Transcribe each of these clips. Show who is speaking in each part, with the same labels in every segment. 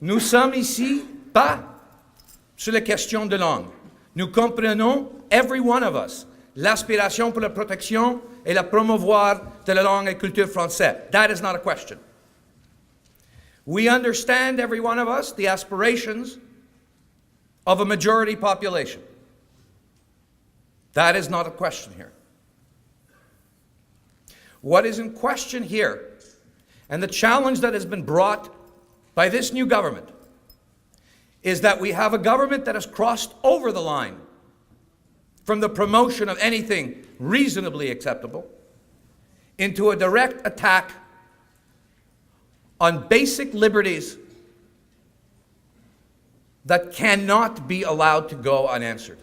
Speaker 1: Nous sommes ici pas sur les questions de langue. Nous comprenons, every one of us, l'aspiration pour la protection et la promouvoir de la langue et culture française. That is not a question. We understand, every one of us, the aspirations of a majority population. That is not a question here. What is in question here, and the challenge that has been brought by this new government, is that we have a government that has crossed over the line from the promotion of anything reasonably acceptable into a direct attack on basic liberties that cannot be allowed to go unanswered.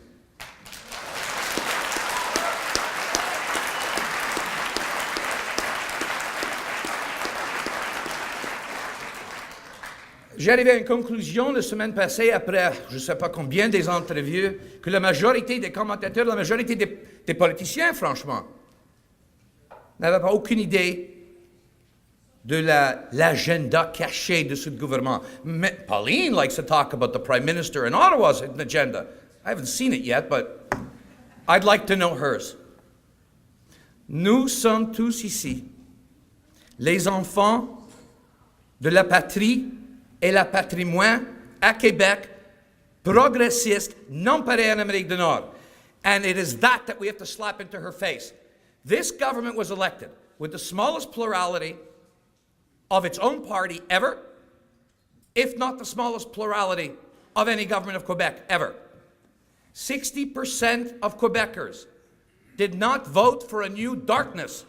Speaker 1: J'arrivais à une conclusion la semaine passée, après je ne sais pas combien des entrevues, que la majorité des commentateurs, la majorité des politiciens, franchement, n'avaient pas aucune idée de l'agenda caché de ce gouvernement. Pauline likes to talk about the Prime Minister in Ottawa's agenda. I haven't seen it yet, but I'd like to know hers. Nous sommes tous ici, les enfants de la patrie et la patrimoine à Québec, progressiste, non pareil en Amérique du Nord. And it is that we have to slap into her face. This government was elected with the smallest plurality of its own party ever, if not the smallest plurality of any government of Quebec ever. 60% of Quebecers did not vote for a new darkness.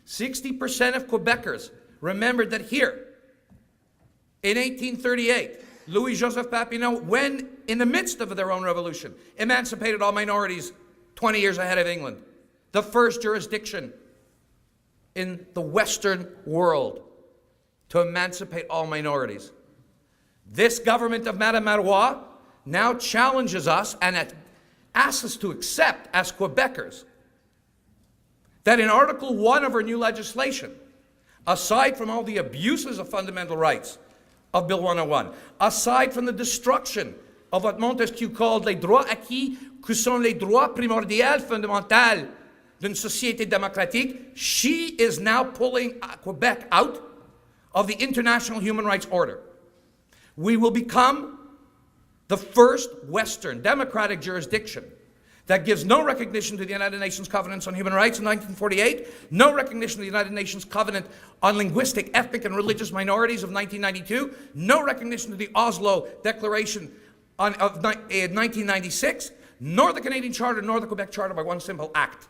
Speaker 1: 60% of Quebecers remembered that here, in 1838, Louis-Joseph Papineau, when in the midst of their own revolution, emancipated all minorities 20 years ahead of England. The first jurisdiction in the Western world to emancipate all minorities. This government of Madame Marois now challenges us and asks us to accept, as Quebecers, that in Article 1 of our new legislation, aside from all the abuses of fundamental rights of Bill 101, aside from the destruction of what Montesquieu called les droits acquis, que sont les droits primordiaux fondamentaux d'une société démocratique, she is now pulling Quebec out of the international human rights order. We will become the first Western democratic jurisdiction that gives no recognition to the United Nations Covenants on Human Rights in 1948, no recognition to the United Nations Covenant on Linguistic, Ethnic, and Religious Minorities of 1992, no recognition to the Oslo Declaration of 1996, nor the Canadian Charter, nor the Quebec Charter by one simple act.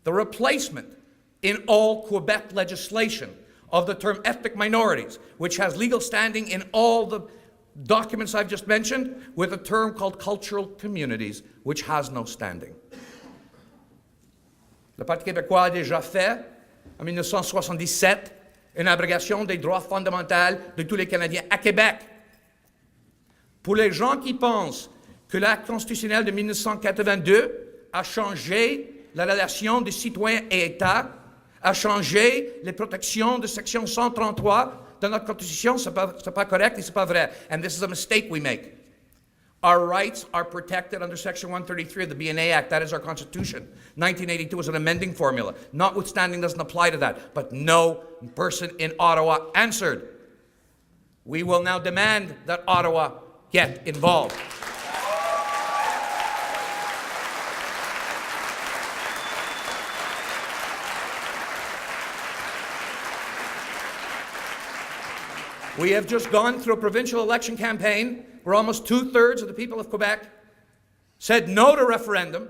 Speaker 1: The replacement in all Quebec legislation of the term ethnic minorities, which has legal standing in all the documents I've just mentioned, with a term called cultural communities, which has no standing. Le Parti québécois a déjà fait, en 1977, une abrogation des droits fondamentaux de tous les Canadiens à Québec. Pour les gens qui pensent que l'acte constitutionnel de 1982 a changé la relation des citoyens et État, a changé les protections de section 133 de notre Constitution, c'est pas correct et c'est pas vrai. And this is a mistake we make. Our rights are protected under Section 133 of the BNA Act. That is our Constitution. 1982 was an amending formula. Notwithstanding doesn't apply to that. But no person in Ottawa answered. We will now demand that Ottawa get involved. We have just gone through a provincial election campaign where almost 2/3 of the people of Quebec said no to referendum,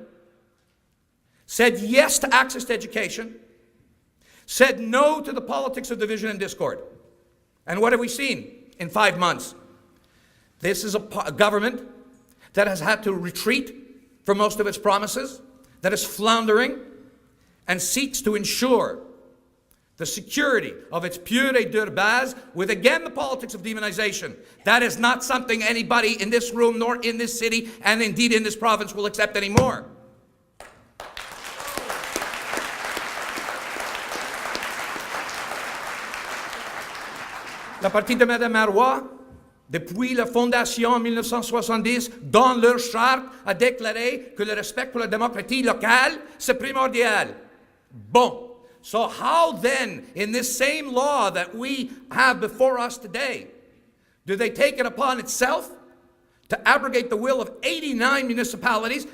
Speaker 1: said yes to access to education, said no to the politics of division and discord. And what have we seen in 5 months? This is a government that has had to retreat from most of its promises, that is floundering, and seeks to ensure the security of its pure et dure base with, again, the politics of demonization. That is not something anybody in this room, nor in this city, and indeed in this province will accept anymore. La partie de Mme Marois, depuis la fondation en 1970, dans leur charte, a déclaré que le respect pour la démocratie locale, c'est primordial. Bon. So how then, in this same law that we have before us today, do they take it upon itself to abrogate the will of 89 municipalities,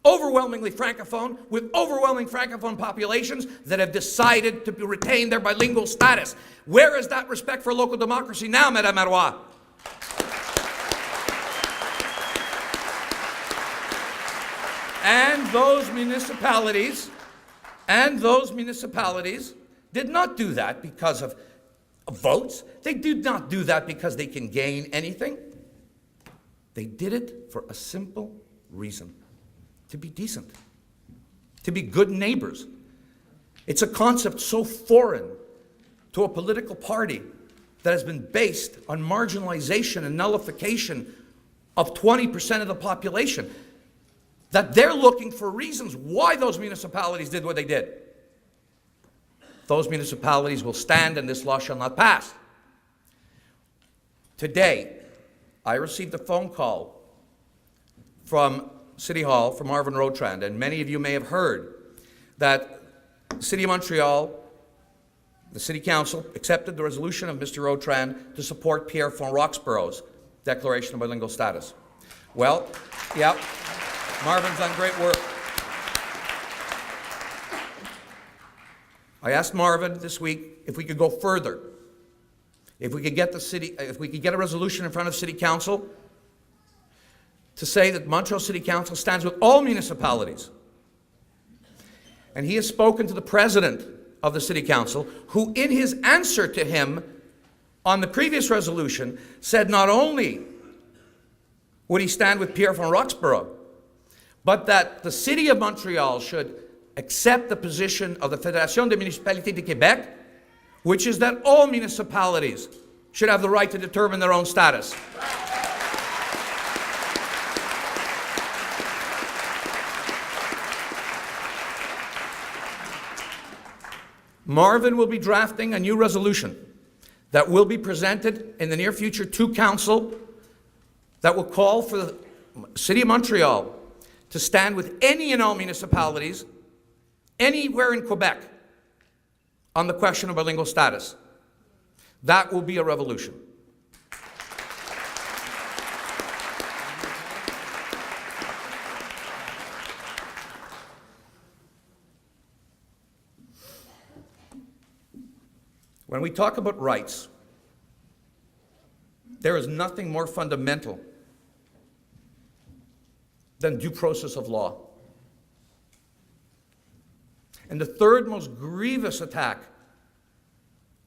Speaker 1: overwhelmingly Francophone, with overwhelming Francophone populations that have decided to retain their bilingual status? Where is that respect for local democracy now, Madame Marois? And those municipalities did not do that because of votes. They did not do that because they can gain anything. They did it for a simple reason: to be decent, to be good neighbors. It's a concept so foreign to a political party that has been based on marginalization and nullification of 20% of the population, that they're looking for reasons why those municipalities did what they did. Those municipalities will stand and this law shall not pass. Today, I received a phone call from City Hall, from Marvin Rotrand, and many of you may have heard that the City of Montreal, the City Council, accepted the resolution of Mr. Rotrand to support Pierre von Roxborough's declaration of bilingual status. Well, yeah, Marvin's done great work. I asked Marvin this week if we could go further, if we could get a resolution in front of City Council to say that Montreal City Council stands with all municipalities. And he has spoken to the president of the City Council, who in his answer to him on the previous resolution said not only would he stand with Pierre von Roxborough, but that the City of Montreal should accept the position of the Fédération des Municipalités du Québec, which is that all municipalities should have the right to determine their own status. Marvin will be drafting a new resolution that will be presented in the near future to Council that will call for the City of Montreal to stand with any and all municipalities anywhere in Quebec on the question of bilingual status. That will be a revolution. When we talk about rights, there is nothing more fundamental than due process of law. And the third most grievous attack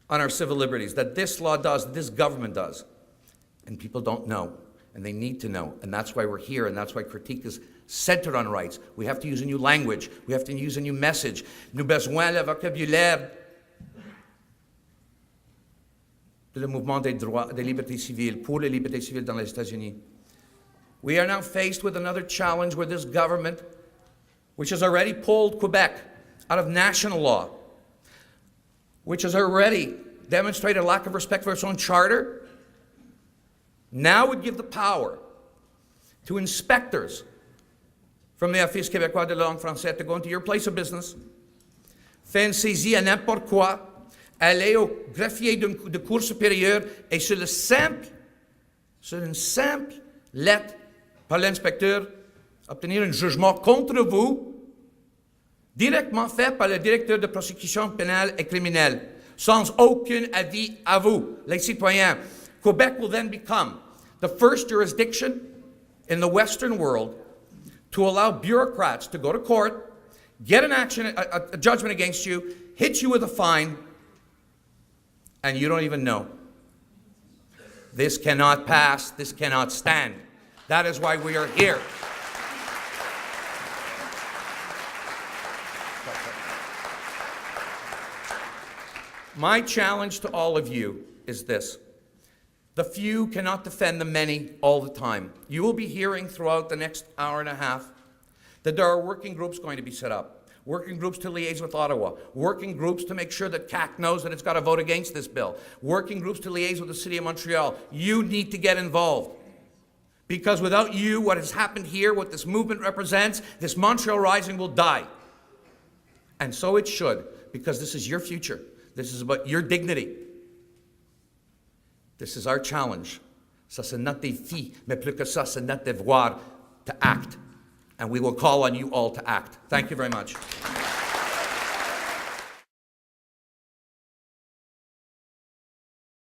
Speaker 1: on our civil liberties that this law does, that this government does, and people don't know, and they need to know, and that's why we're here, and that's why critique is centered on rights. We have to use a new language. We have to use a new message. Nous besoin le vocabulaire de le mouvement des droits, des libertés civiles, pour les libertés civiles dans les États-Unis. We are now faced with another challenge where this government, which has already pulled Quebec out of national law, which has already demonstrated a lack of respect for its own charter, now would give the power to inspectors from the Office québécois de la langue française to go into your place of business, faire une saisie à n'importe quoi, aller au greffier de cour supérieure et sur une simple lettre par l'inspecteur, obtenir un jugement contre vous, directement fait par le directeur de prosecution pénale et criminelle, sans aucun avis à vous, les citoyens. Quebec will then become the first jurisdiction in the Western world to allow bureaucrats to go to court, get an action, a judgment against you, hit you with a fine, and you don't even know. This cannot pass. This cannot stand. That is why we are here. My challenge to all of you is this. The few cannot defend the many all the time. You will be hearing throughout the next hour and a half that there are working groups going to be set up. working groups to liaise with Ottawa, working groups to make sure that CAC knows that it's got to vote against this bill, working groups to liaise with the City of Montreal. You need to get involved. Because without you, what has happened here, what this movement represents, this Montreal Rising will die. And so it should, because this is your future. This is about your dignity. This is our challenge. Ça, c'est notre défi, mais plus que ça, c'est notre devoir to act. And we will call on you all to act. Thank you very much.